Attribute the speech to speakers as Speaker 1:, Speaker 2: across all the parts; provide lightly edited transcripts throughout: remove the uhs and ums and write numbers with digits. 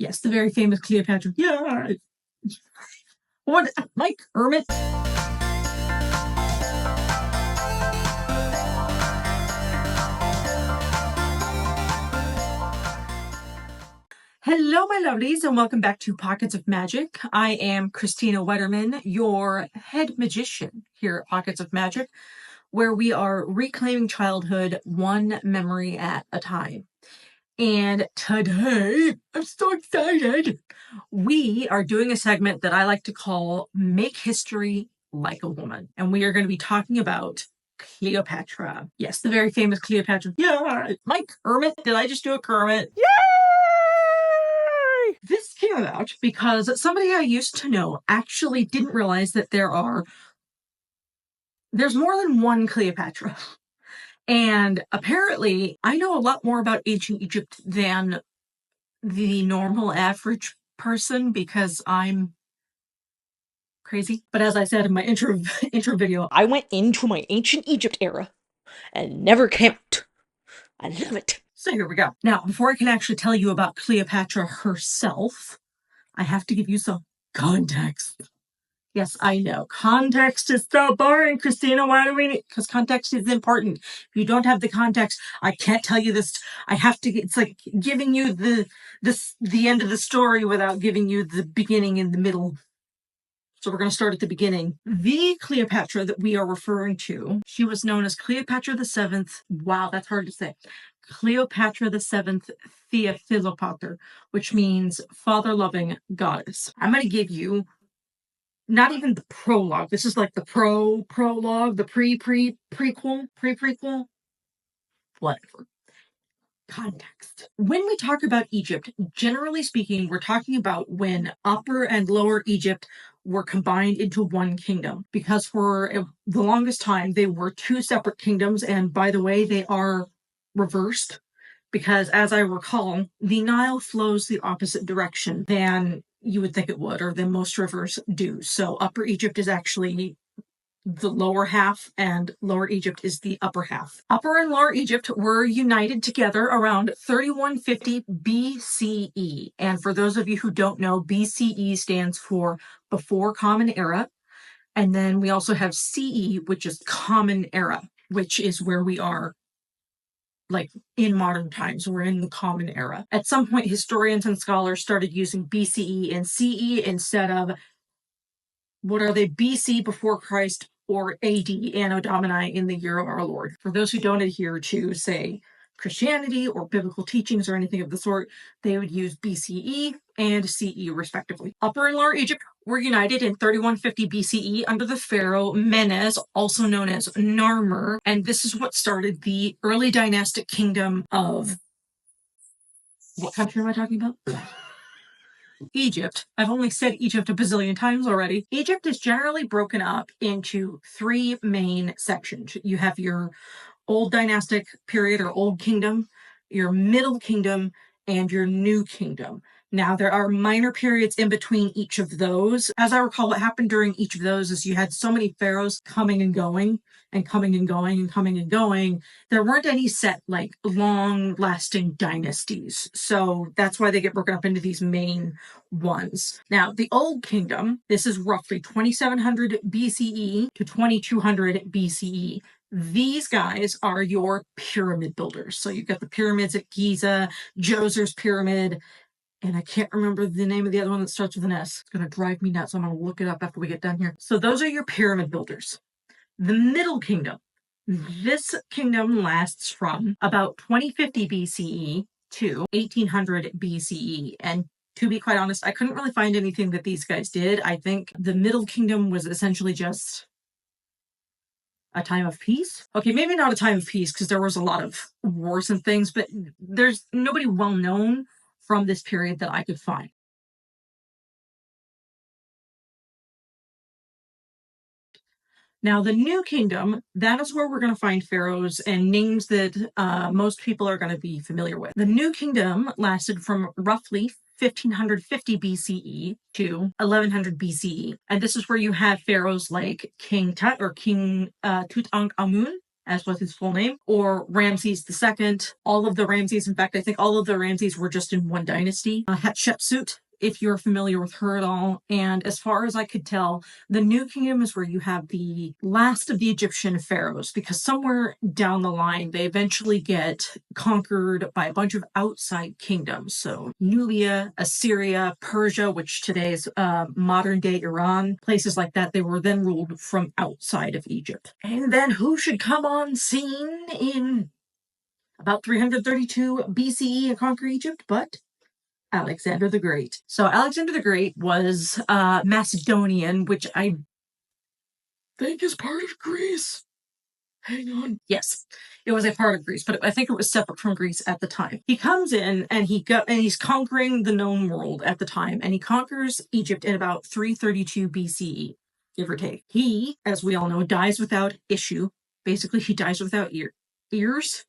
Speaker 1: Yes, the very famous Cleopatra. Yeah. What? Mike Kermit? Hello, my lovelies, and welcome back to Pockets of Magic. I am Christina Wetterman, your head magician here at Pockets of Magic, where we are reclaiming childhood one memory at a time. And today, I'm so excited, we are doing a segment that I like to call Make History Like a Woman. And we are going to be talking about Cleopatra. Yes, the very famous Cleopatra. Yeah, my Kermit. Did I just do a Kermit?
Speaker 2: Yay!
Speaker 1: This came about because somebody I used to know actually didn't realize that there's more than one Cleopatra. And apparently, I know a lot more about ancient Egypt than the normal average person because I'm crazy. But as I said in my intro video,
Speaker 2: I went into my ancient Egypt era and never came out. I love it.
Speaker 1: So here we go. Now, before I can actually tell you about Cleopatra herself, I have to give you some context. Yes, I know. Context is so boring, Christina. Why do we need? Because context is important. If you don't have the context, I can't tell you this. I have to. It's like giving you the end of the story without giving you the beginning and the middle. So we're going to start at the beginning. The Cleopatra that we are referring to, she was known as Cleopatra the Seventh. Wow, that's hard to say. Cleopatra the Seventh Theophilopater, which means father-loving goddess. I'm going to give you not even the prologue. This is like the prologue, the prequel, whatever. Context. When we talk about Egypt, generally speaking, we're talking about when Upper and Lower Egypt were combined into one kingdom, because for the longest time they were two separate kingdoms. And by the way, they are reversed because, as I recall, the Nile flows the opposite direction than you would think it would, or than most rivers do. So Upper Egypt is actually the lower half and Lower Egypt is the upper half. Upper and Lower Egypt were united together around 3150 BCE. And for those of you who don't know, BCE stands for Before Common Era. And then we also have CE, which is Common Era, which is where we are like in modern times. We're in the Common Era. At some point, historians and scholars started using BCE and CE instead of, what are they, BC, before Christ, or AD, Anno Domini, in the year of our Lord. For those who don't adhere to, say, Christianity or biblical teachings or anything of the sort, they would use BCE and CE respectively. Upper and Lower Egypt were united in 3150 BCE under the pharaoh Menes, also known as Narmer, and this is what started the early dynastic kingdom of... What country am I talking about? Egypt. I've only said Egypt a bazillion times already. Egypt is generally broken up into three main sections. You have your Old Dynastic period or Old Kingdom, your Middle Kingdom, and your New Kingdom. Now, there are minor periods in between each of those. As I recall, what happened during each of those is you had so many pharaohs coming and going and coming and going and coming and going. There weren't any set, like, long-lasting dynasties. So that's why they get broken up into these main ones. Now, the Old Kingdom, this is roughly 2700 BCE to 2200 BCE. These guys are your pyramid builders. So you've got the pyramids at Giza, Djoser's pyramid, and I can't remember the name of the other one that starts with an S. It's going to drive me nuts. I'm going to look it up after we get done here. So those are your pyramid builders. The Middle Kingdom. This kingdom lasts from about 2050 BCE to 1800 BCE. And to be quite honest, I couldn't really find anything that these guys did. I think the Middle Kingdom was essentially just a time of peace. Okay, maybe not a time of peace because there was a lot of wars and things, but there's nobody well known from this period that I could find. Now, the New Kingdom, that is where we're going to find pharaohs and names that most people are going to be familiar with. The New Kingdom lasted from roughly 1550 BCE to 1100 BCE. And this is where you have pharaohs like King Tut or King Tutankhamun. as was his full name, or Ramses II. All of the Ramses, in fact, I think all of the Ramses were just in one dynasty. Hatshepsut, if you're familiar with her at all. And as far as I could tell, the New Kingdom is where you have the last of the Egyptian pharaohs, because somewhere down the line, they eventually get conquered by a bunch of outside kingdoms. So Nubia, Assyria, Persia, which today is modern day Iran, places like that, they were then ruled from outside of Egypt. And then who should come on scene in about 332 BCE and conquer Egypt but Alexander the Great. So Alexander the Great was Macedonian, which I think is part of Greece. Hang on. Yes, it was a part of Greece, but I think it was separate from Greece at the time. He comes in and he's conquering the known world at the time, and he conquers Egypt in about 332 BCE, give or take. He, as we all know, dies without issue. Basically, he dies without ears.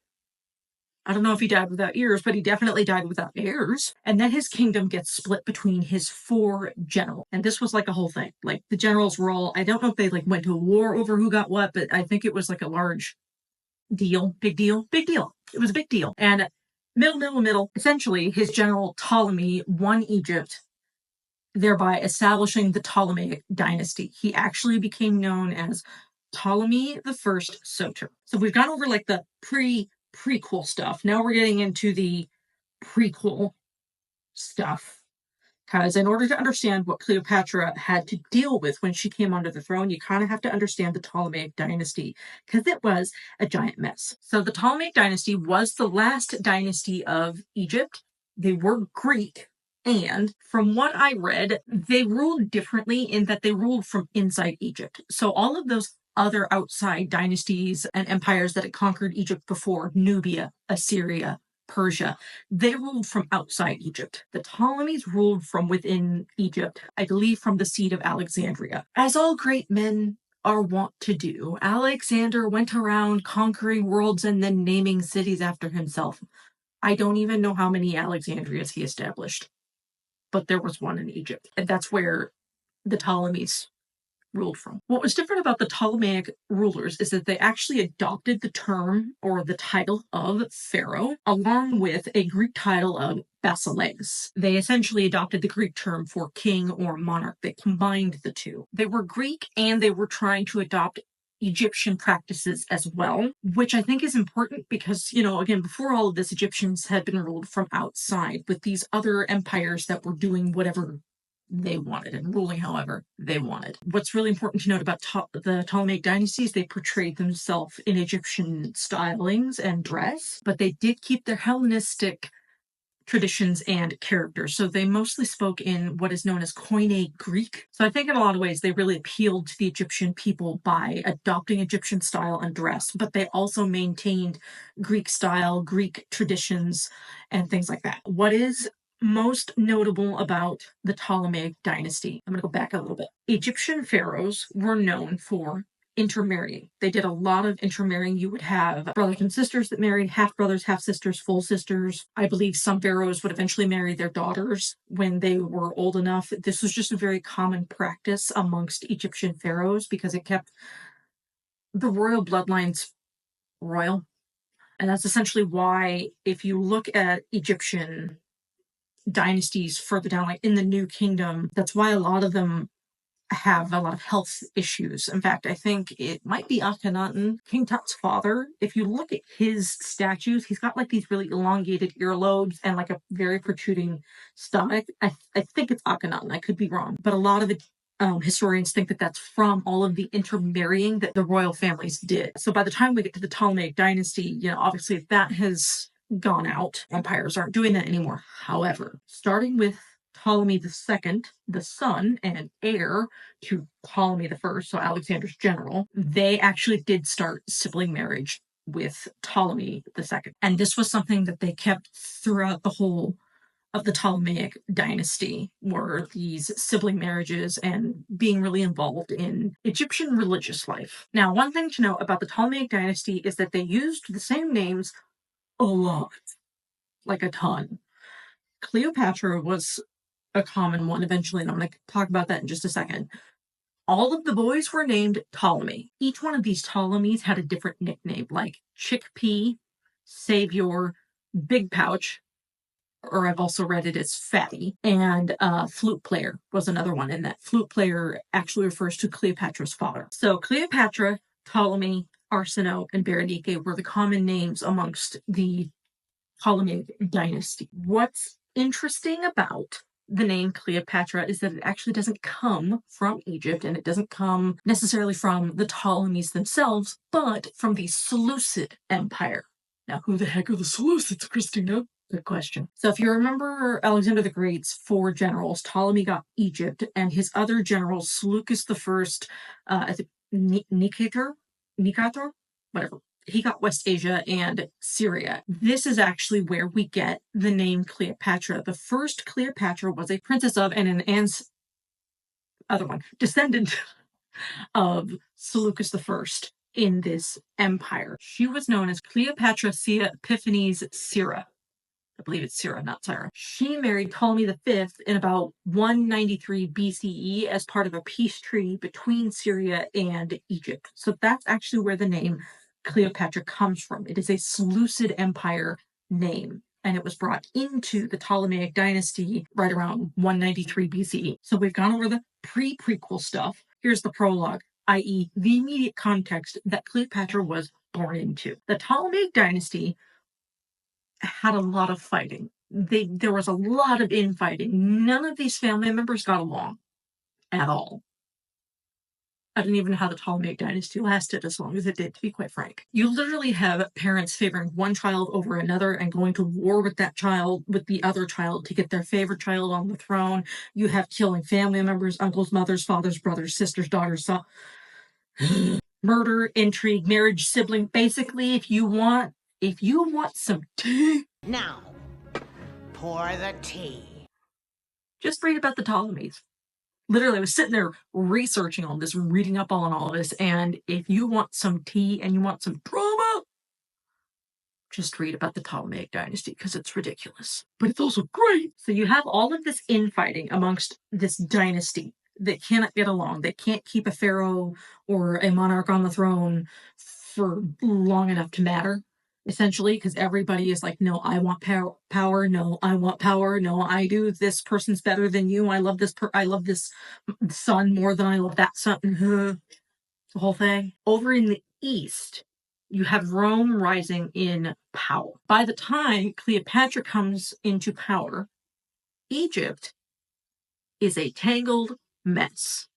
Speaker 1: I don't know if he died without ears, but he definitely died without heirs. And then his kingdom gets split between his 4 generals. And this was like a whole thing. Like the generals were all, I don't know if they like went to war over who got what, but I think it was like a large deal. Big deal. Big deal. It was a big deal. And middle. Essentially, his general Ptolemy won Egypt, thereby establishing the Ptolemaic dynasty. He actually became known as Ptolemy the First Soter. So we've gone over like the prequel stuff. Now we're getting into the prequel stuff. Because in order to understand what Cleopatra had to deal with when she came onto the throne, you kind of have to understand the Ptolemaic dynasty, because it was a giant mess. So the Ptolemaic dynasty was the last dynasty of Egypt. They were Greek, and from what I read, they ruled differently in that they ruled from inside Egypt. So all of those other outside dynasties and empires that had conquered Egypt before, Nubia, Assyria, Persia, they ruled from outside Egypt. The Ptolemies ruled from within Egypt, I believe from the seat of Alexandria. As all great men are wont to do, Alexander went around conquering worlds and then naming cities after himself. I don't even know how many Alexandrias he established, but there was one in Egypt. And that's where the Ptolemies ruled from. What was different about the Ptolemaic rulers is that they actually adopted the term or the title of pharaoh along with a Greek title of basileus. They essentially adopted the Greek term for king or monarch. They combined the two. They were Greek and they were trying to adopt Egyptian practices as well, which I think is important because, again, before all of this, Egyptians had been ruled from outside with these other empires that were doing whatever they wanted and ruling however they wanted. What's really important to note about the Ptolemaic dynasties, they portrayed themselves in Egyptian stylings and dress, but they did keep their Hellenistic traditions and characters. So they mostly spoke in what is known as Koine Greek. So I think in a lot of ways they really appealed to the Egyptian people by adopting Egyptian style and dress, but they also maintained Greek style, Greek traditions, and things like that. What is most notable about the Ptolemaic dynasty? I'm going to go back a little bit. Egyptian pharaohs were known for intermarrying. They did a lot of intermarrying. You would have brothers and sisters that married, half brothers, half sisters, full sisters. I believe some pharaohs would eventually marry their daughters when they were old enough. This was just a very common practice amongst Egyptian pharaohs because it kept the royal bloodlines royal. And that's essentially why, if you look at Egyptian dynasties further down, like in the New Kingdom, that's why a lot of them have a lot of health issues. In fact, I think it might be Akhenaten, King Tut's father. If you look at his statues, he's got like these really elongated earlobes and like a very protruding stomach. I think it's Akhenaten. I could be wrong, but a lot of it historians think that that's from all of the intermarrying that the royal families did. So by the time we get to the Ptolemaic dynasty, obviously that has gone out. Empires aren't doing that anymore. However, starting with Ptolemy II, the son and heir to Ptolemy I, so Alexander's general, they actually did start sibling marriage with Ptolemy II. And this was something that they kept throughout the whole of the Ptolemaic dynasty, were these sibling marriages and being really involved in Egyptian religious life. Now, one thing to note about the Ptolemaic dynasty is that they used the same names a lot, like a ton. Cleopatra was a common one eventually, and I'm going to talk about that in just a second. All of the boys were named Ptolemy. Each one of these Ptolemies had a different nickname, like Chickpea, Savior, Big Pouch, or I've also read it as Fatty, and Flute Player was another one, and that Flute Player actually refers to Cleopatra's father. So Cleopatra, Ptolemy, Arsinoe, and Berenike were the common names amongst the Ptolemaic dynasty. What's interesting about the name Cleopatra is that it actually doesn't come from Egypt, and it doesn't come necessarily from the Ptolemies themselves, but from the Seleucid Empire. Now, who the heck are the Seleucids, Christina? Good question. So if you remember Alexander the Great's 4 generals, Ptolemy got Egypt, and his other generals, Seleucus I, Nicator, whatever, he got West Asia and Syria. This is actually where we get the name Cleopatra. The first Cleopatra was a princess of and an descendant of Seleucus I in this empire. She was known as Cleopatra Epiphanes Syra. I believe it's Syra, not Syra. She married Ptolemy V in about 193 BCE as part of a peace treaty between Syria and Egypt. So that's actually where the name Cleopatra comes from. It is a Seleucid Empire name, and it was brought into the Ptolemaic dynasty right around 193 BCE. So we've gone over the prequel stuff. Here's the prologue, i.e., the immediate context that Cleopatra was born into. The Ptolemaic dynasty had a lot of fighting. There was a lot of infighting. None of these family members got along at all. I don't even know how the Ptolemaic dynasty lasted as long as it did, to be quite frank. You literally have parents favoring one child over another and going to war with the other child to get their favorite child on the throne. You have killing family members, uncles, mothers, fathers, brothers, sisters, daughters, murder, intrigue, marriage, sibling. Basically, if you want some tea.
Speaker 3: Now, pour the tea.
Speaker 1: Just read about the Ptolemies. Literally, I was sitting there researching all this, reading up on all of this, and if you want some tea and you want some drama, just read about the Ptolemaic dynasty, because it's ridiculous. But it's also great! So you have all of this infighting amongst this dynasty that cannot get along. They can't keep a pharaoh or a monarch on the throne for long enough to matter, essentially, because everybody is like, no, I want power. No, I want power. No, I do. This person's better than you. I love this son more than I love that son. The whole thing. Over in the east, you have Rome rising in power. By the time Cleopatra comes into power, Egypt is a tangled mess,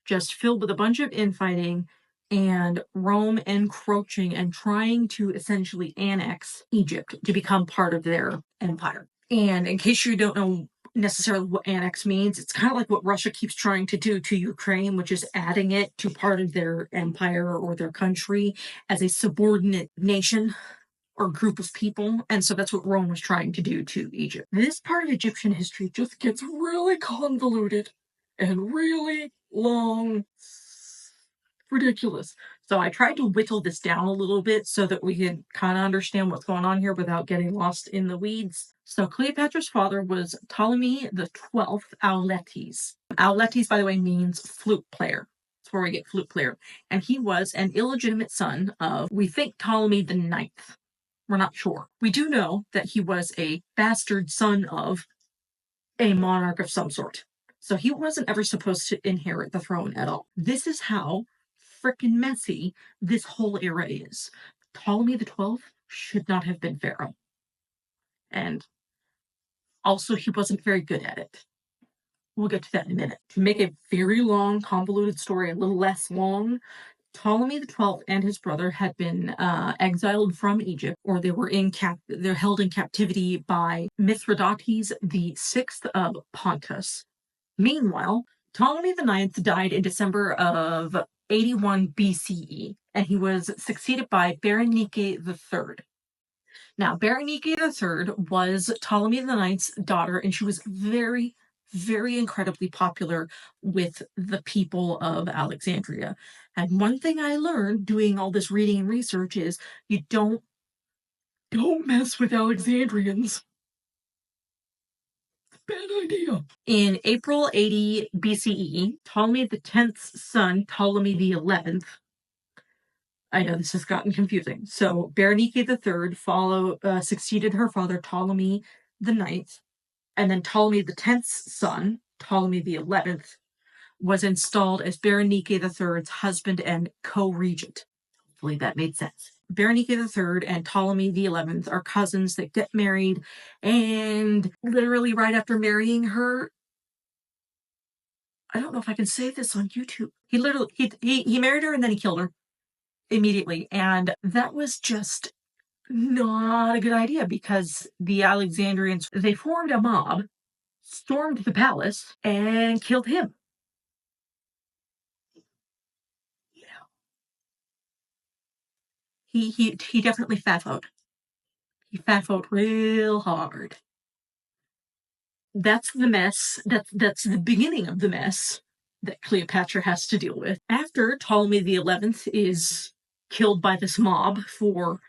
Speaker 1: just filled with a bunch of infighting and Rome encroaching and trying to essentially annex Egypt to become part of their empire. And in case you don't know necessarily what annex means, it's kind of like what Russia keeps trying to do to Ukraine, which is adding it to part of their empire or their country as a subordinate nation or group of people. And so that's what Rome was trying to do to Egypt. This part of Egyptian history just gets really convoluted and really long. Ridiculous. So I tried to whittle this down a little bit so that we could kind of understand what's going on here without getting lost in the weeds. So Cleopatra's father was Ptolemy the 12th Auletes. Auletes, by the way, means flute player. That's where we get flute player. And he was an illegitimate son of, we think, Ptolemy the 9th. We're not sure. We do know that he was a bastard son of a monarch of some sort. So he wasn't ever supposed to inherit the throne at all. This is how frickin' messy this whole era is. Ptolemy the 12th should not have been pharaoh. And also, he wasn't very good at it. We'll get to that in a minute. To make a very long, convoluted story a little less long, Ptolemy the 12th and his brother had been exiled from Egypt, or they were they're held in captivity by Mithridates the 6th of Pontus. Meanwhile, Ptolemy the 9th died in December of 81 BCE, and he was succeeded by Berenike the 3rd. Now, Berenike the 3rd was Ptolemy the 9th's daughter, and she was very, very incredibly popular with the people of Alexandria. And one thing I learned doing all this reading and research is you don't mess with Alexandrians. Bad idea. In April 80 BCE, Ptolemy X's son, Ptolemy XI, I know this has gotten confusing. So Berenike III succeeded her father Ptolemy IX, and then Ptolemy X's son, Ptolemy XI, was installed as Berenike III's husband and co-regent. Hopefully that made sense. Berenike III and Ptolemy XI are cousins that get married, and literally right after marrying her, I don't know if I can say this on YouTube. He married her and then he killed her immediately, and that was just not a good idea because the Alexandrians, they formed a mob, stormed the palace, and killed him. Yeah. He definitely fat-foed. He fat-foed real hard. That's the mess. That's the beginning of the mess that Cleopatra has to deal with. After Ptolemy XI is killed by this mob for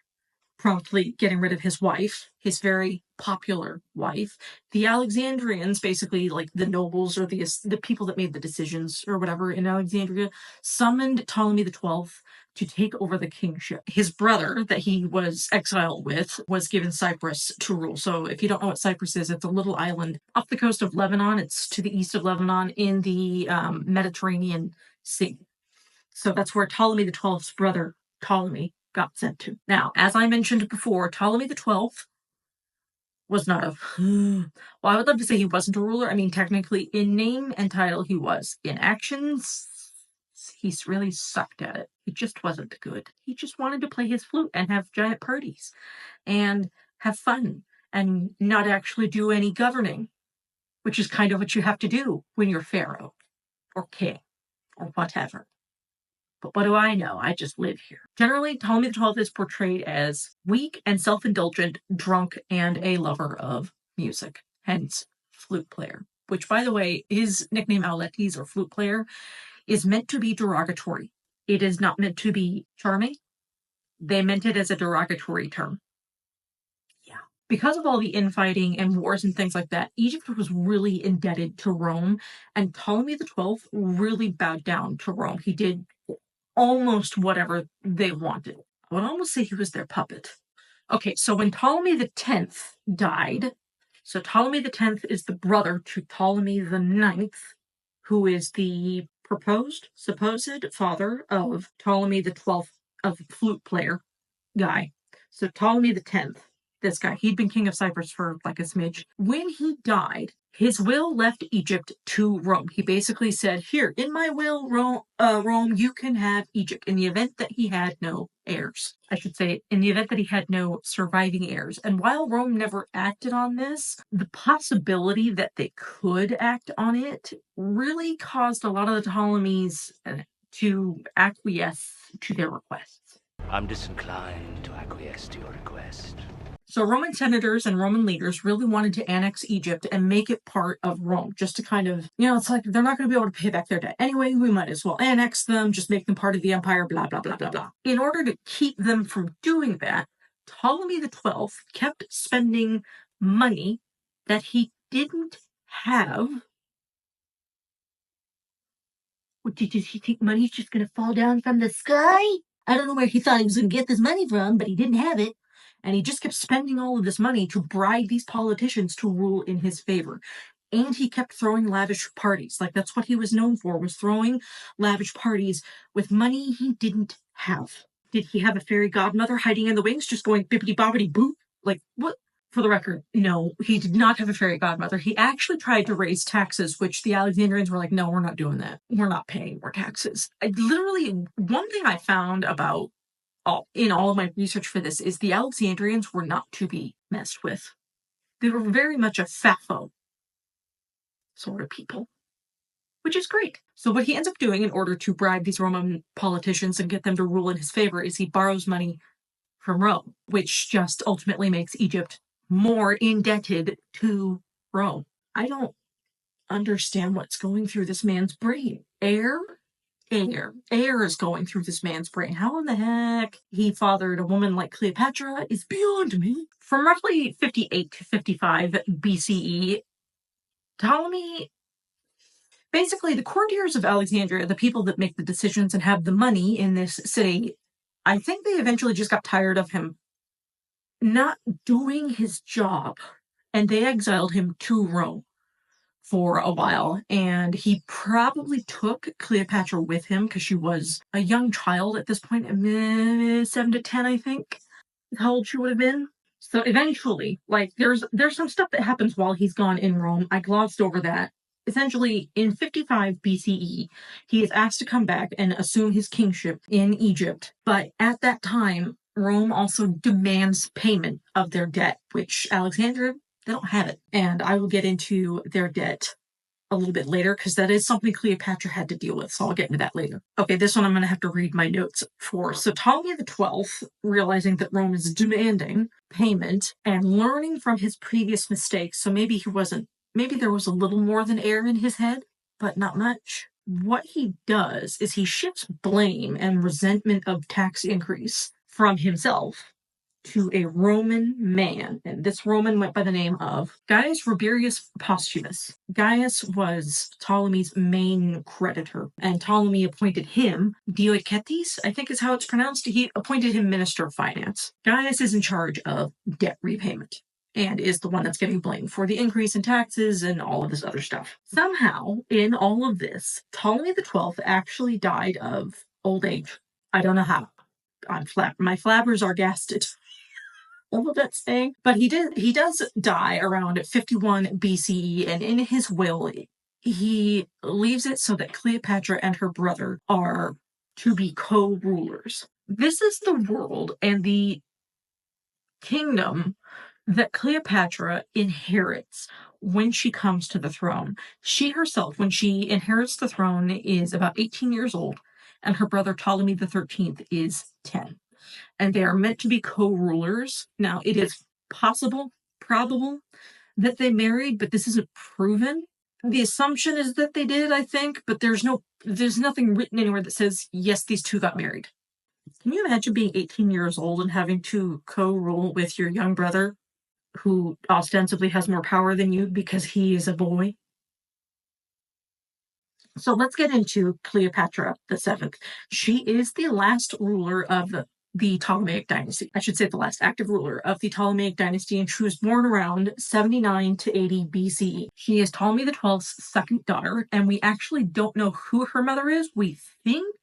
Speaker 1: promptly getting rid of his wife, his very popular wife, the Alexandrians, basically like the nobles or the people that made the decisions or whatever in Alexandria, summoned Ptolemy XII to take over the kingship. His brother that he was exiled with was given Cyprus to rule. So if you don't know what Cyprus is, it's a little island off the coast of Lebanon. It's to the east of Lebanon in the Mediterranean Sea. So that's where Ptolemy XII's brother, Ptolemy, got sent to. Now, as I mentioned before, Ptolemy XII was not a... Well, I would love to say he wasn't a ruler. I mean, technically, in name and title, he was. In actions, he's really sucked at it. It just wasn't good. He just wanted to play his flute and have giant parties and have fun and not actually do any governing, which is kind of what you have to do when you're pharaoh or king or whatever. But what do I know? I just live here. Generally, Ptolemy XII is portrayed as weak and self-indulgent, drunk, and a lover of music, hence flute player. Which, by the way, his nickname Auletes, or flute player, is meant to be derogatory. It is not meant to be charming. They meant it as a derogatory term. Yeah. Because of all the infighting and wars and things like that, Egypt was really indebted to Rome, and Ptolemy XII really bowed down to Rome. He did almost whatever they wanted. I would almost say he was their puppet. Okay, so when Ptolemy X died, so Ptolemy X is the brother to Ptolemy IX, who is the supposed father of Ptolemy XII, of the flute player guy. So Ptolemy X, this guy, he'd been king of Cyprus for like a smidge. When he died, his will left Egypt to Rome. He basically said, here, in my will, Rome, you can have Egypt, in the event that he had no heirs. I should say, in the event that he had no surviving heirs. And while Rome never acted on this, the possibility that they could act on it really caused a lot of the Ptolemies to acquiesce to their requests.
Speaker 4: I'm disinclined to acquiesce to your request.
Speaker 1: So Roman senators and Roman leaders really wanted to annex Egypt and make it part of Rome, just to kind of, it's like they're not going to be able to pay back their debt. Anyway, we might as well annex them, just make them part of the empire, blah, blah, blah, blah, blah. In order to keep them from doing that, Ptolemy XII kept spending money that he didn't have. Did he think money's just going to fall down from the sky? I don't know where he thought he was going to get this money from, but he didn't have it. And he just kept spending all of this money to bribe these politicians to rule in his favor. And he kept throwing lavish parties. Like, that's what he was known for, was throwing lavish parties with money he didn't have. Did he have a fairy godmother hiding in the wings just going bippity-boppity boop? Like, what? For the record, no, he did not have a fairy godmother. He actually tried to raise taxes, which the Alexandrians were like, no, we're not doing that. We're not paying more taxes. One thing I found about in all of my research for this is the Alexandrians were not to be messed with. They were very much a FAFO sort of people, which is great. So what he ends up doing in order to bribe these Roman politicians and get them to rule in his favor is he borrows money from Rome, which just ultimately makes Egypt more indebted to Rome. I don't understand what's going through this man's brain. Air is going through this man's brain. How in the heck he fathered a woman like Cleopatra is beyond me. From roughly 58 to 55 BCE, Ptolemy, basically the courtiers of Alexandria, the people that make the decisions and have the money in this city, I think they eventually just got tired of him not doing his job, and they exiled him to Rome for a while, and he probably took Cleopatra with him because she was a young child at this point, 7 to 10, I think, how old she would have been. So eventually, like, there's some stuff that happens while he's gone in Rome. I glossed over that. Essentially, in 55 BCE, he is asked to come back and assume his kingship in Egypt. But at that time, Rome also demands payment of their debt, which Alexandria, they don't have it. And I will get into their debt a little bit later because that is something Cleopatra had to deal with, so I'll get into that later. Okay, this one I'm going to have to read my notes for. So Ptolemy the 12th, realizing that Rome is demanding payment and learning from his previous mistakes, so maybe there was a little more than air in his head, but not much. What he does is he shifts blame and resentment of tax increase from himself to a Roman man, and this Roman went by the name of Gaius Rabirius Posthumus. Gaius was Ptolemy's main creditor, and Ptolemy appointed him, Dioiketes, I think is how it's pronounced, he appointed him Minister of Finance. Gaius is in charge of debt repayment and is the one that's getting blamed for the increase in taxes and all of this other stuff. Somehow, in all of this, Ptolemy the 12th actually died of old age. I don't know how. My flabbers are gasted. All of that saying, but he does die around 51 BCE, and in his will, he leaves it so that Cleopatra and her brother are to be co-rulers. This is the world and the kingdom that Cleopatra inherits when she comes to the throne. She herself, when she inherits the throne, is about 18 years old, and her brother Ptolemy the 13th is 10. And they are meant to be co-rulers. Now, it is possible, probable, that they married, but this isn't proven. The assumption is that they did, I think, but there's nothing written anywhere that says, yes, these two got married. Can you imagine being 18 years old and having to co-rule with your young brother, who ostensibly has more power than you because he is a boy? So let's get into Cleopatra the 7th. She is the last ruler of the Ptolemaic dynasty. I should say the last active ruler of the Ptolemaic dynasty, and she was born around 79 to 80 BCE. She is Ptolemy the 12th's second daughter, and we actually don't know who her mother is. We think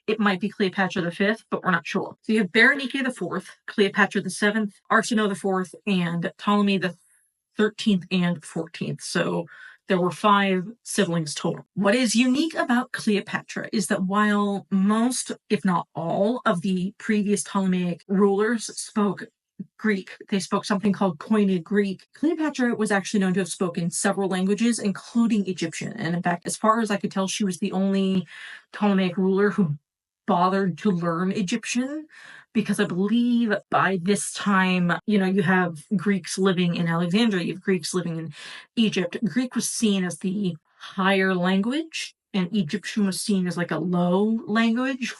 Speaker 1: it might be Cleopatra the 5th, but we're not sure. So you have Berenike the 4th, Cleopatra the 7th, Arsinoe the 4th, and Ptolemy the 13th and 14th. So there were 5 siblings total. What is unique about Cleopatra is that while most, if not all, of the previous Ptolemaic rulers spoke Greek, they spoke something called Koine Greek. Cleopatra was actually known to have spoken several languages, including Egyptian. And in fact, as far as I could tell, she was the only Ptolemaic ruler who bothered to learn Egyptian, because I believe by this time, you have Greeks living in Alexandria, you have Greeks living in Egypt. Greek was seen as the higher language, and Egyptian was seen as like a low language.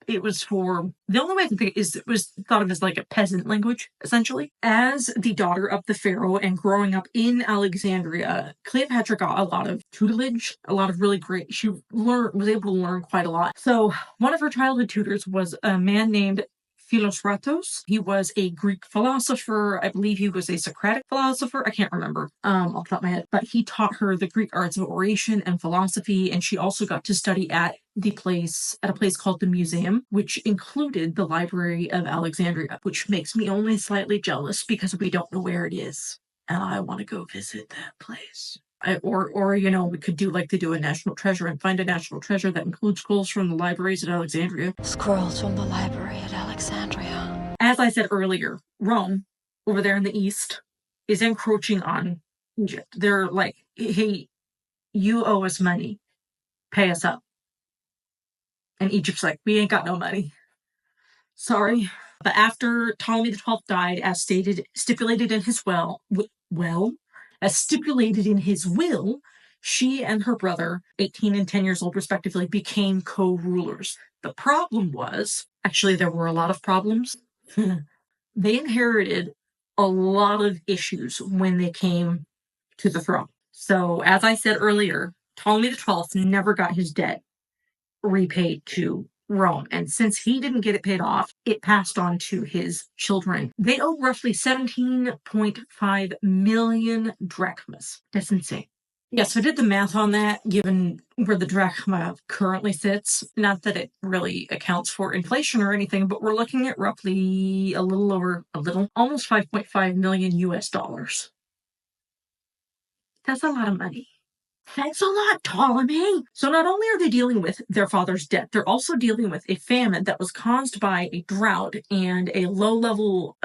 Speaker 1: It was the only way I can think is it was thought of as like a peasant language, essentially. As the daughter of the pharaoh and growing up in Alexandria, Cleopatra got a lot of tutelage, a lot of really great, she was able to learn quite a lot. So one of her childhood tutors was a man named Philostratos. He was a Greek philosopher. I believe he was a Socratic philosopher. I can't remember off the top of my head. But he taught her the Greek arts of oration and philosophy, and she also got to study at a place called the Museum, which included the Library of Alexandria, which makes me only slightly jealous because we don't know where it is, and I want to go visit that place. Or we could do like they do a national treasure and find a national treasure that includes scrolls from the libraries at Alexandria.
Speaker 5: Scrolls from the library at Alexandria.
Speaker 1: As I said earlier, Rome, over there in the east, is encroaching on Egypt. They're like, hey, you owe us money. Pay us up. And Egypt's like, we ain't got no money. Sorry. But after Ptolemy the 12th died, as stipulated in his will, she and her brother, 18 and 10 years old respectively, became co-rulers. The problem was, actually there were a lot of problems. They inherited a lot of issues when they came to the throne. So, as I said earlier, Ptolemy XII never got his debt repaid to Rome. And since he didn't get it paid off, it passed on to his children. They owe roughly 17.5 million drachmas. That's insane. Yeah, so I did the math on that, given where the drachma currently sits. Not that it really accounts for inflation or anything, but we're looking at roughly almost 5.5 million US dollars. That's a lot of money. Thanks a lot, Ptolemy. So not only are they dealing with their father's debt, they're also dealing with a famine that was caused by a drought and a low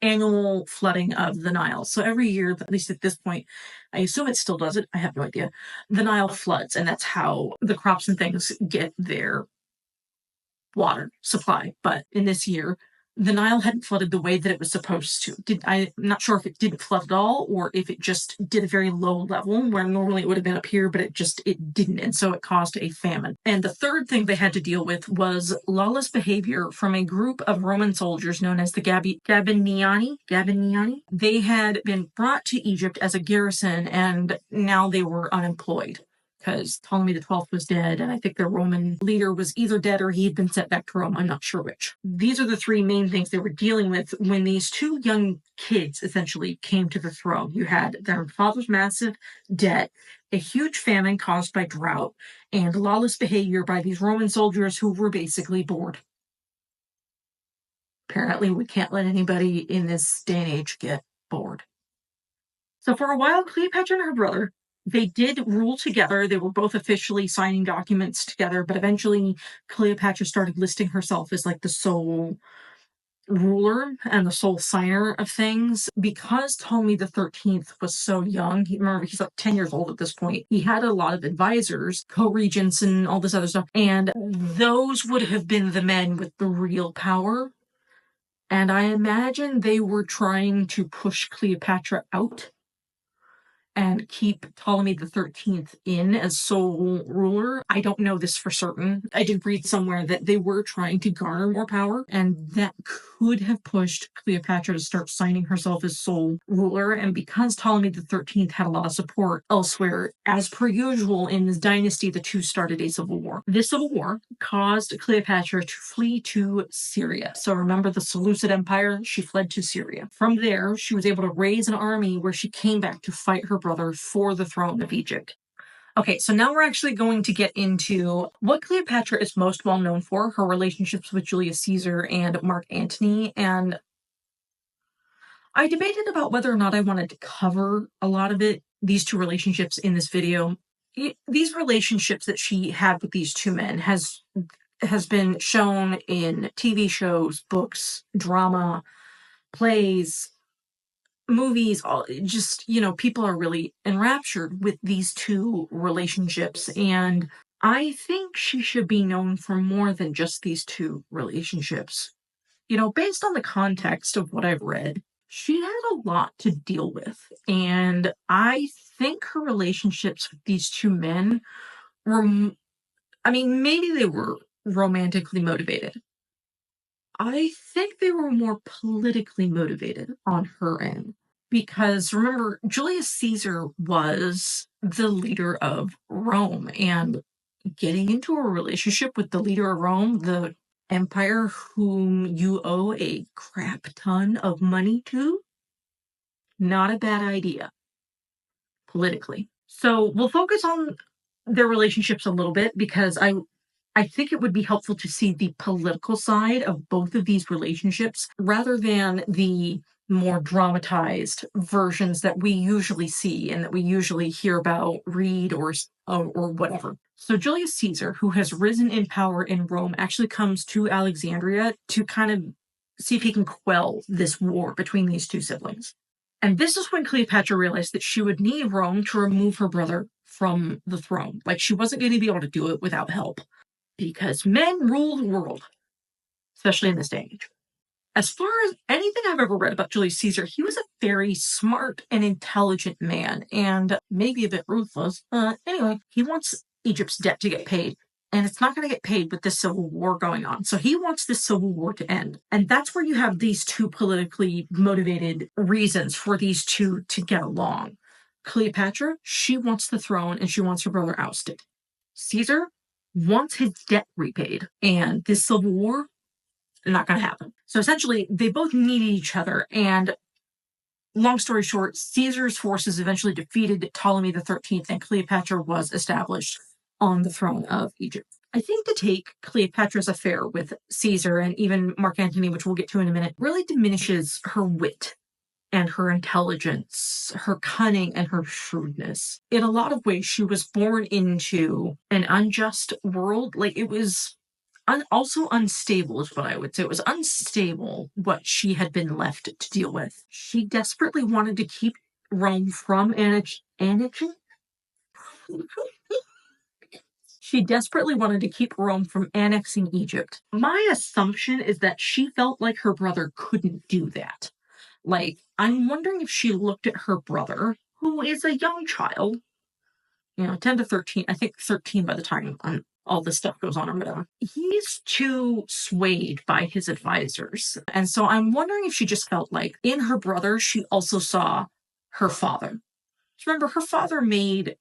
Speaker 1: annual flooding of the Nile. So every year, at least at this point, I assume it still does it. I have no idea. The Nile floods, and that's how the crops and things get their water supply. But in this year, the Nile hadn't flooded the way that it was supposed to. I'm not sure if it didn't flood at all or if it just did a very low level where normally it would have been up here, but it didn't. And so it caused a famine. And the third thing they had to deal with was lawless behavior from a group of Roman soldiers known as the Gabiniani. They had been brought to Egypt as a garrison and now they were unemployed, because Ptolemy XII was dead, and I think their Roman leader was either dead or he had been sent back to Rome. I'm not sure which. These are the three main things they were dealing with when these two young kids essentially came to the throne. You had their father's massive debt, a huge famine caused by drought, and lawless behavior by these Roman soldiers who were basically bored. Apparently, we can't let anybody in this day and age get bored. So for a while, Cleopatra and her brother, they did rule together. They were both officially signing documents together, but eventually Cleopatra started listing herself as like the sole ruler and the sole signer of things. Because Ptolemy XIII was so young, remember he's like 10 years old at this point, he had a lot of advisors, co-regents and all this other stuff, and those would have been the men with the real power. And I imagine they were trying to push Cleopatra out and keep Ptolemy XIII in as sole ruler. I don't know this for certain. I did read somewhere that they were trying to garner more power, and that could have pushed Cleopatra to start signing herself as sole ruler. And because Ptolemy XIII had a lot of support elsewhere, as per usual in this dynasty, the two started a civil war. This civil war caused Cleopatra to flee to Syria. So remember the Seleucid Empire? She fled to Syria. From there, she was able to raise an army where she came back to fight her brother for the throne of Egypt. Okay, so now we're actually going to get into what Cleopatra is most well known for, her relationships with Julius Caesar and Mark Antony. And I debated about whether or not I wanted to cover a lot of it, these two relationships in this video. These relationships that she had with these two men has been shown in TV shows, books, drama, plays, movies, all just, people are really enraptured with these two relationships. And I think she should be known for more than just these two relationships. Based on the context of what I've read, she had a lot to deal with. And I think her relationships with these two men were, maybe they were romantically motivated. I think they were more politically motivated on her end. Because remember, Julius Caesar was the leader of Rome, and getting into a relationship with the leader of Rome, the empire whom you owe a crap ton of money to, not a bad idea politically. So we'll focus on their relationships a little bit because I think it would be helpful to see the political side of both of these relationships rather than the more dramatized versions that we usually see and that we usually hear about, read, or whatever. So Julius Caesar, who has risen in power in Rome, actually comes to Alexandria to kind of see if he can quell this war between these two siblings. And this is when Cleopatra realized that she would need Rome to remove her brother from the throne. Like, she wasn't going to be able to do it without help. Because men rule the world, especially in this day and age. As far as anything I've ever read about Julius Caesar, he was a very smart and intelligent man, and maybe a bit ruthless. Anyway, he wants Egypt's debt to get paid, and it's not going to get paid with this civil war going on. So he wants this civil war to end. And that's where you have these two politically motivated reasons for these two to get along. Cleopatra, she wants the throne and she wants her brother ousted. Caesar wants his debt repaid, and this civil war, not going to happen. So essentially, they both needed each other, and long story short, Caesar's forces eventually defeated Ptolemy XIII, and Cleopatra was established on the throne of Egypt. I think to take Cleopatra's affair with Caesar and even Mark Antony, which we'll get to in a minute, really diminishes her wit and her intelligence, her cunning, and her shrewdness. In a lot of ways, she was born into an unjust world. Like, it was also unstable is what I would say. It was unstable what she had been left to deal with. She desperately wanted to keep Rome from annexing. She desperately wanted to keep Rome from annexing Egypt. My assumption is that she felt like her brother couldn't do that. Like, I'm wondering if she looked at her brother, who is a young child, 10 to 13, I think 13 by the time all this stuff goes on or whatever. He's too swayed by his advisors. And so I'm wondering if she just felt like in her brother, she also saw her father. Remember, her father made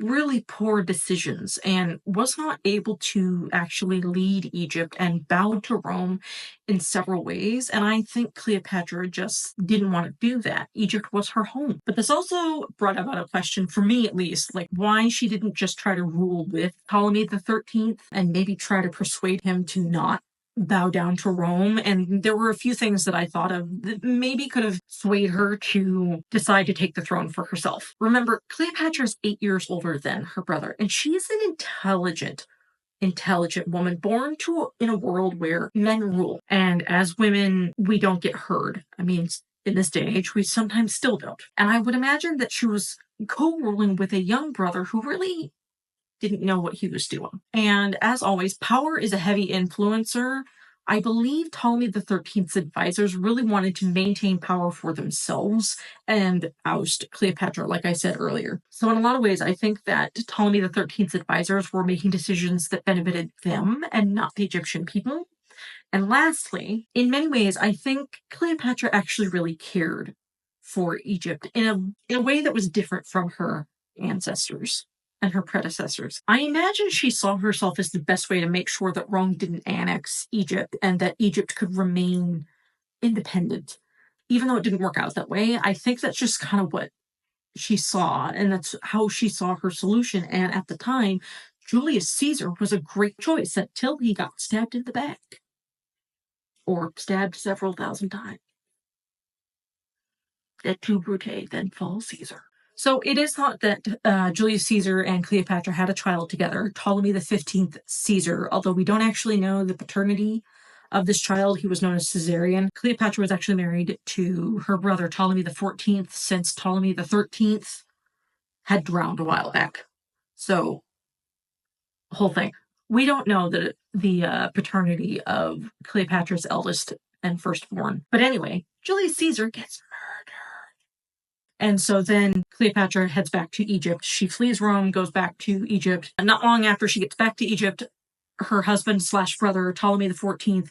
Speaker 1: really poor decisions and was not able to actually lead Egypt and bowed to Rome in several ways. And I think Cleopatra just didn't want to do that. Egypt was her home. But this also brought about a question, for me at least, like why she didn't just try to rule with Ptolemy XIII and maybe try to persuade him to not bow down to Rome. And there were a few things that I thought of that maybe could have swayed her to decide to take the throne for herself. Remember, Cleopatra is 8 years older than her brother, and she's an intelligent woman born in a world where men rule. And as women, we don't get heard. I mean, in this day and age, we sometimes still don't. And I would imagine that she was co-ruling with a young brother who really didn't know what he was doing. And as always, power is a heavy influencer. I believe Ptolemy XIII's advisors really wanted to maintain power for themselves and oust Cleopatra, like I said earlier. So in a lot of ways, I think that Ptolemy XIII's advisors were making decisions that benefited them and not the Egyptian people. And lastly, in many ways, I think Cleopatra actually really cared for Egypt in a way that was different from her ancestors and her predecessors. I imagine she saw herself as the best way to make sure that Rome didn't annex Egypt and that Egypt could remain independent. Even though it didn't work out that way, I think that's just kind of what she saw, and that's how she saw her solution. And at the time, Julius Caesar was a great choice until he got stabbed in the back. Or stabbed several thousand times. Et tu, Brute, then falls Caesar. So it is thought that Julius Caesar and Cleopatra had a child together, Ptolemy XV Caesar, although we don't actually know the paternity of this child. He was known as Caesarion. Cleopatra was actually married to her brother Ptolemy XIV, since Ptolemy XIII had drowned a while back. So, whole thing. We don't know the paternity of Cleopatra's eldest and firstborn. But anyway, Julius Caesar gets murdered. And so then Cleopatra heads back to Egypt. She flees Rome, goes back to Egypt. And not long after she gets back to Egypt, her husband/brother, Ptolemy XIV,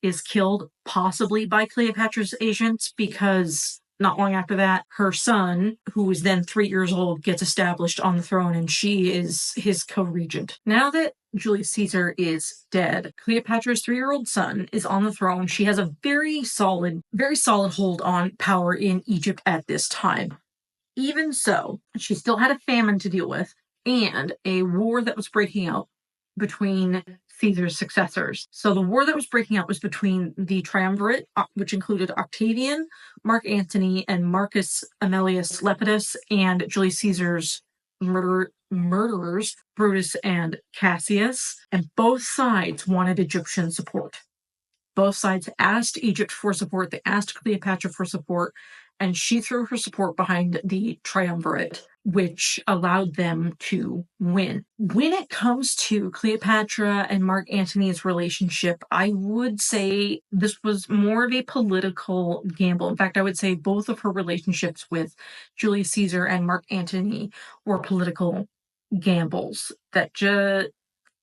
Speaker 1: is killed, possibly by Cleopatra's agents, because not long after that, her son, who is then 3 years old, gets established on the throne, and she is his co-regent. Now that Julius Caesar is dead, Cleopatra's 3-year-old son is on the throne. She has a very solid hold on power in Egypt at this time. Even so, she still had a famine to deal with and a war that was breaking out between Caesar's successors. So the war that was breaking out was between the triumvirate, which included Octavian, Mark Antony, and Marcus Aemilius Lepidus, and Julius Caesar's murderers, Brutus and Cassius. And both sides wanted Egyptian support. Both sides asked Egypt for support. They asked Cleopatra for support, and she threw her support behind the triumvirate, which allowed them to win. When it comes to Cleopatra and Mark Antony's relationship, I would say this was more of a political gamble. In fact, I would say both of her relationships with Julius Caesar and Mark Antony were political gambles that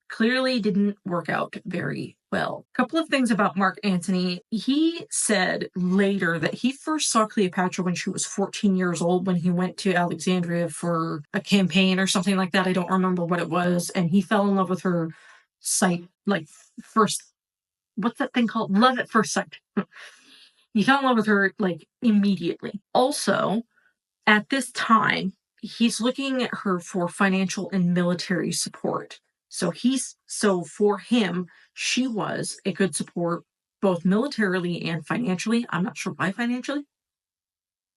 Speaker 1: clearly didn't work out very Well, a couple of things about Mark Antony. He said later that he first saw Cleopatra when she was 14 years old, when he went to Alexandria for a campaign or something like that. I don't remember what it was. And he fell in love with her first, what's that thing called? Love at first sight. He fell in love with her immediately. Also, at this time, he's looking at her for financial and military support. So for him, she was a good support both militarily and financially. I'm not sure why financially,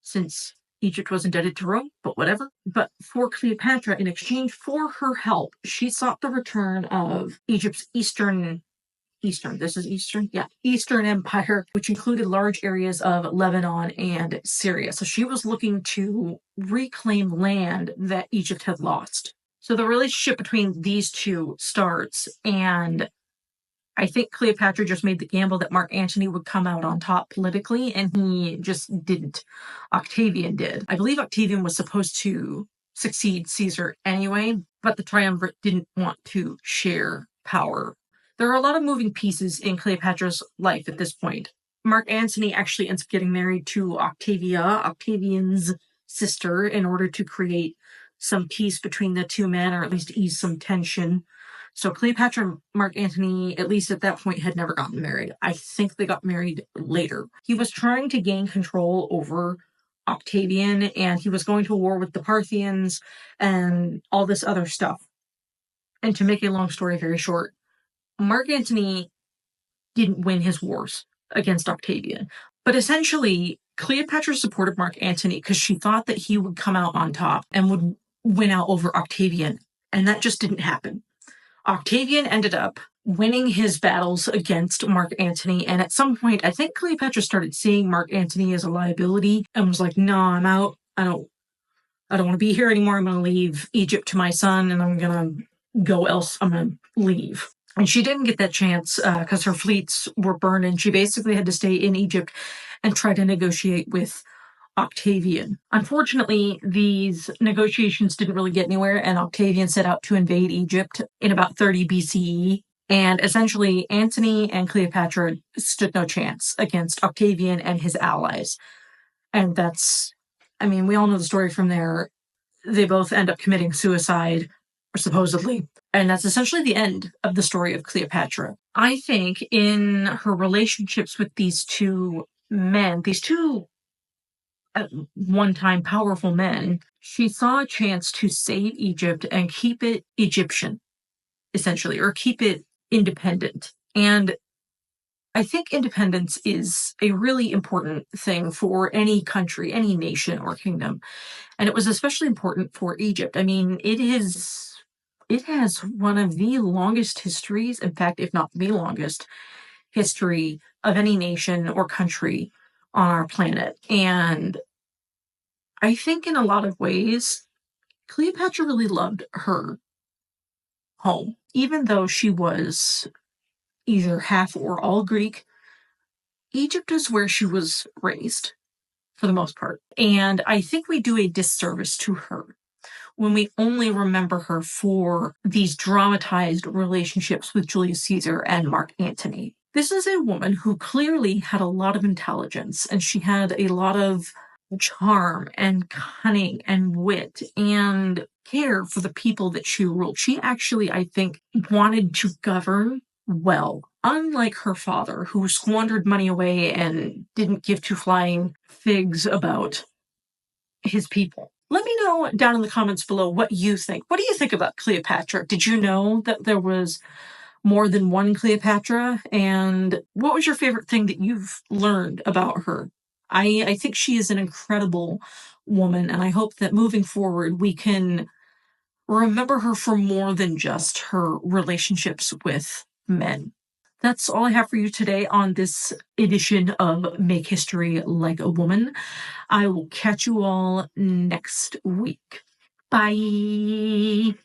Speaker 1: since Egypt was indebted to Rome, but whatever. But for Cleopatra, in exchange for her help, she sought the return of Egypt's Eastern Empire, which included large areas of Lebanon and Syria. So she was looking to reclaim land that Egypt had lost. So the relationship between these two starts, and I think Cleopatra just made the gamble that Mark Antony would come out on top politically, and he just didn't. Octavian did. I believe Octavian was supposed to succeed Caesar anyway, but the triumvirate didn't want to share power. There are a lot of moving pieces in Cleopatra's life at this point. Mark Antony actually ends up getting married to Octavian's sister, in order to create some peace between the two men, or at least ease some tension. So Cleopatra and Mark Antony, at least at that point, had never gotten married. I think they got married later. He was trying to gain control over Octavian, and he was going to war with the Parthians and all this other stuff. And to make a long story very short, Mark Antony didn't win his wars against Octavian. But essentially, Cleopatra supported Mark Antony because she thought that he would come out on top and would win out over Octavian. And that just didn't happen. Octavian ended up winning his battles against Mark Antony, and at some point, I think Cleopatra started seeing Mark Antony as a liability and was like, "No, I'm out. I don't want to be here anymore. I'm going to leave Egypt to my son, and I'm going to go else. I'm going to leave." And she didn't get that chance because her fleets were burned, and she basically had to stay in Egypt and try to negotiate with Octavian. Unfortunately, these negotiations didn't really get anywhere, and Octavian set out to invade Egypt in about 30 BCE. And essentially, Antony and Cleopatra stood no chance against Octavian and his allies. And we all know the story from there. They both end up committing suicide, or supposedly. And that's essentially the end of the story of Cleopatra. I think in her relationships with these two men, these two at one time powerful men, she saw a chance to save Egypt and keep it Egyptian, essentially, or keep it independent. And I think independence is a really important thing for any country, any nation or kingdom. And it was especially important for Egypt. It has one of the longest histories, in fact, if not the longest history of any nation or country on our planet. And I think in a lot of ways, Cleopatra really loved her home. Even though she was either half or all Greek, Egypt is where she was raised, for the most part. And I think we do a disservice to her when we only remember her for these dramatized relationships with Julius Caesar and Mark Antony. This is a woman who clearly had a lot of intelligence, and she had a lot of charm and cunning and wit and care for the people that she ruled. She actually, I think, wanted to govern well, unlike her father, who squandered money away and didn't give two flying figs about his people. Let me know down in the comments below what you think. What do you think about Cleopatra? Did you know that there was more than one Cleopatra? And what was your favorite thing that you've learned about her? I think she is an incredible woman, and I hope that moving forward we can remember her for more than just her relationships with men. That's all I have for you today on this edition of Make History Like a Woman. I will catch you all next week. Bye.